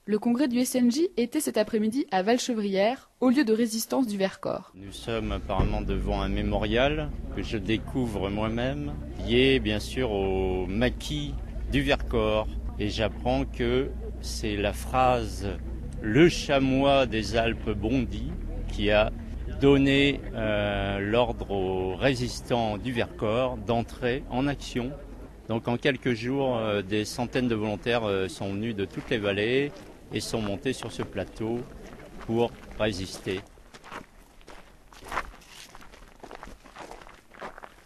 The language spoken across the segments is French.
Le congrès du SNJ était cet après-midi à Valchevrières, au lieu de résistance du Vercors. Nous sommes apparemment devant un mémorial que je découvre moi-même, lié bien sûr au maquis du Vercors. Et j'apprends que c'est la phrase « Le chamois des Alpes bondit » qui a donné l'ordre aux résistants du Vercors d'entrer en action. Donc en quelques jours, des centaines de volontaires sont venus de toutes les vallées et sont montés sur ce plateau pour résister.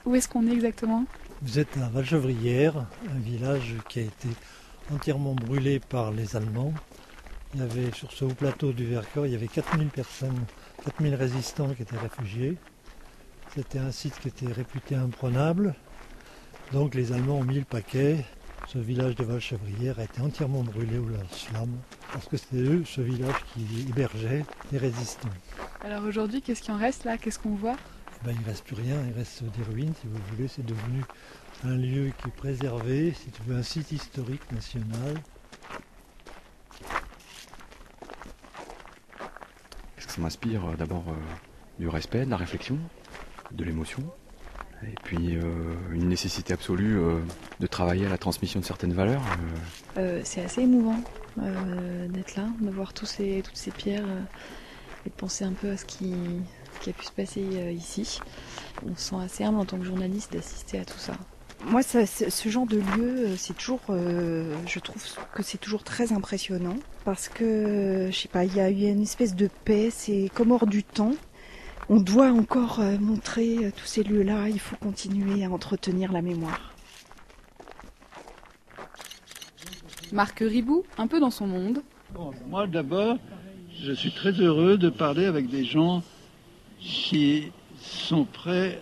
Où est-ce qu'on est exactement? Vous êtes à Valchevrières, un village qui a été entièrement brûlé par les Allemands. Il y avait sur ce haut plateau du Vercors, il y avait 4000 personnes, 4000 résistants qui étaient réfugiés. C'était un site qui était réputé imprenable. Donc les Allemands ont mis le paquet. Ce village de Valchevrières a été entièrement brûlé au lance-flammes parce que c'était eux, ce village, qui hébergeait les résistants. Alors aujourd'hui, qu'est-ce qui en reste là? Qu'est-ce qu'on voit? Il ne reste plus rien, il reste des ruines si vous voulez. C'est devenu un lieu qui est préservé, si tu veux, un site historique national. Qu'est-ce que ça m'inspire? D'abord du respect, de la réflexion, de l'émotion. Et puis une nécessité absolue de travailler à la transmission de certaines valeurs. C'est assez émouvant d'être là, de voir toutes ces pierres et de penser un peu à ce qui a pu se passer ici. On se sent assez humble en tant que journaliste d'assister à tout ça. Moi, ce genre de lieu, c'est toujours, je trouve que c'est toujours très impressionnant parce que, je sais pas, il y a eu une espèce de paix, c'est comme hors du temps. On doit encore montrer tous ces lieux-là, il faut continuer à entretenir la mémoire. Marc Ribou, un peu dans son monde. Bon, moi d'abord, je suis très heureux de parler avec des gens qui sont prêts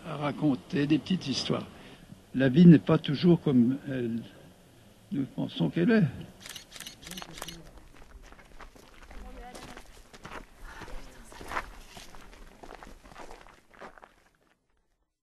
à raconter des petites histoires. La vie n'est pas toujours comme nous pensons qu'elle est.